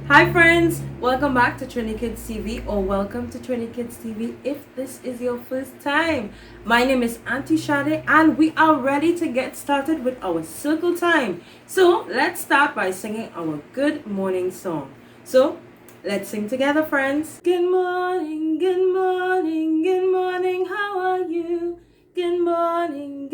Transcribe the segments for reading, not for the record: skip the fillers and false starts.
Hi friends, welcome back to TriniKidsTV, or welcome to TriniKidsTV if this is your first time. My name is Auntie Shade and we are ready to get started with our circle time. So let's start by singing our good morning song. So let's sing together, friends. Good morning, good morning, good morning, how are you? Good morning,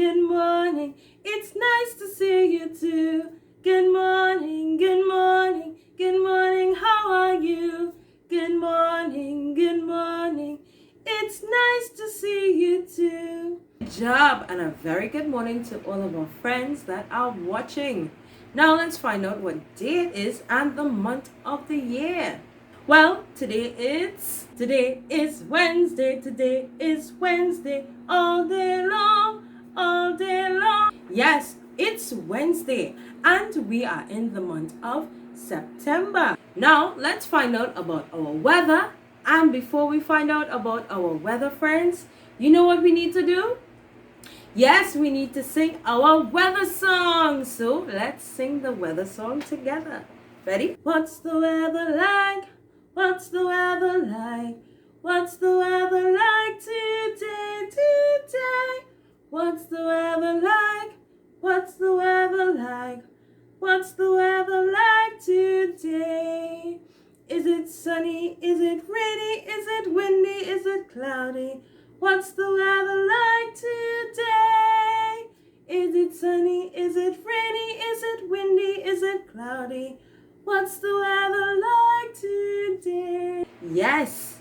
it's nice to see you too. Good morning, good morning, how are you? Good morning, it's nice to see you too. Good job, and a very good morning to all of our friends that are watching. Now let's find out what day it is and the month of the year. Well, today is Wednesday. Today is Wednesday, all day long, all day long. Yes, it's Wednesday and we are in the month of September. Now, let's find out about our weather. And before we find out about our weather, friends, you know what we need to do? Yes, we need to sing our weather song. So let's sing the weather song together. Ready? What's the weather like? What's the weather like? What's the weather like today, today? What's the weather like? What's the weather like? What's the weather like today? Is it sunny? Is it rainy? Is it windy? Is it cloudy? What's the weather like today? Is it sunny? Is it rainy? Is it windy? Is it cloudy? What's the weather like today? Yes,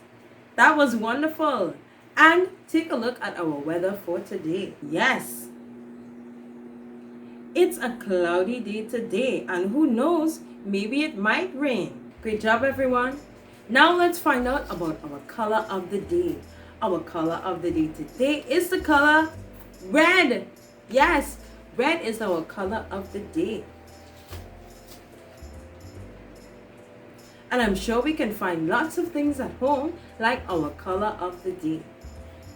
that was wonderful. And take a look at our weather for today. Yes, it's a cloudy day today, and who knows, maybe it might rain. Great job, everyone. Now let's find out about our color of the day. Our color of the day today is the color red. Yes, red is our color of the day. And I'm sure we can find lots of things at home like our color of the day.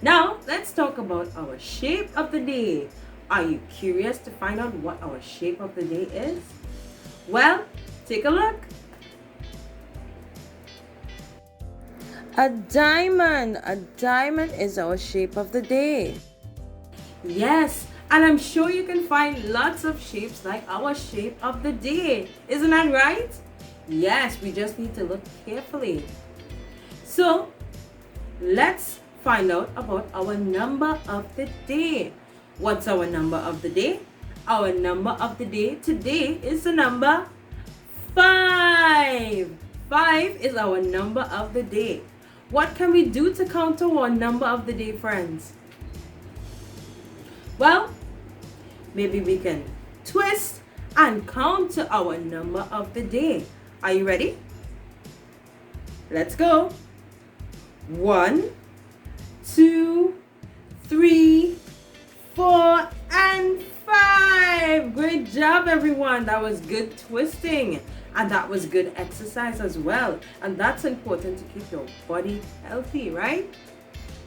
Now, let's talk about our shape of the day. Are you curious to find out what our shape of the day is? Well, take a look. A diamond. A diamond is our shape of the day. Yes, and I'm sure you can find lots of shapes like our shape of the day. Isn't that right? Yes, we just need to look carefully. So, let's find out about our number of the day. What's our number of the day? Our number of the day today is the number 5. 5 is our number of the day. What can we do to count our number of the day, friends? Well, maybe we can twist and count to our number of the day. Are you ready? Let's go. 1, 2, 3, 4, and 5. Great job, everyone. That was good twisting. And that was good exercise as well. And that's important to keep your body healthy, right?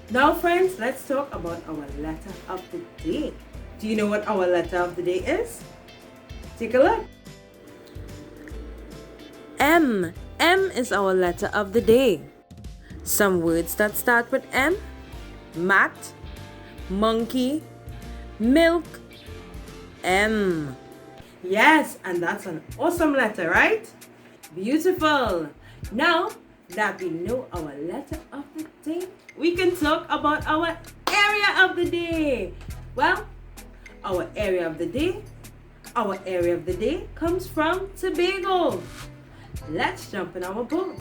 Now, friends, let's talk about our letter of the day. Do you know what our letter of the day is? Take a look. M. M is our letter of the day. Some words that start with M: mat, monkey, milk. M. Yes, and that's an awesome letter, right? Beautiful. Now that we know our letter of the day, we can talk about our area of the day. Well, our area of the day comes from Tobago. Let's jump in our boat.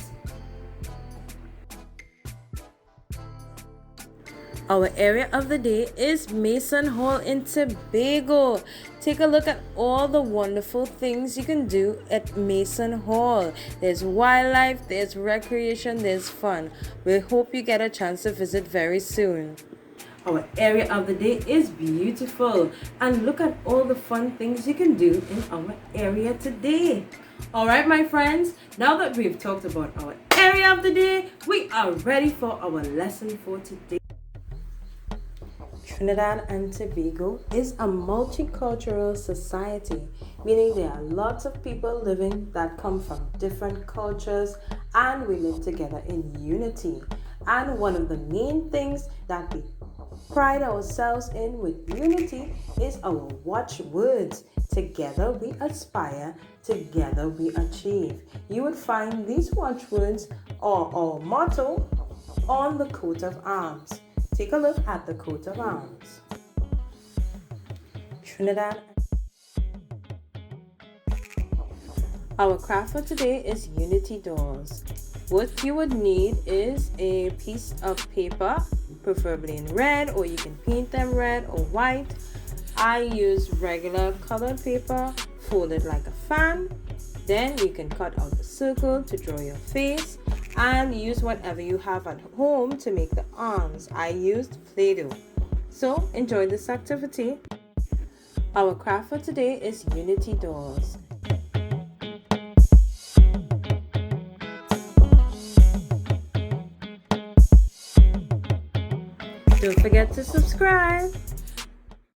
Our area of the day is Mason Hall in Tobago. Take a look at all the wonderful things you can do at Mason Hall. There's wildlife, there's recreation, there's fun. We hope you get a chance to visit very soon. Our area of the day is beautiful, and look at all the fun things you can do in our area today. Alright, my friends, now that we've talked about our area of the day, we are ready for our lesson for today. Trinidad and Tobago is a multicultural society, meaning there are lots of people living that come from different cultures and we live together in unity. And one of the main things that we pride ourselves in with unity is our watchwords. Together we aspire, together we achieve. You would find these watchwords or our motto on the coat of arms. Take a look at the coat of arms. Trinidad. Our craft for today is Unity Doors. What you would need is a piece of paper, preferably in red, or you can paint them red or white. I use regular colored paper, folded like a fan. Then you can cut out a circle to draw your face and use whatever you have at home to make the arms. I used Play-Doh. So enjoy this activity. Our craft for today is Unity Doors. Don't forget to subscribe.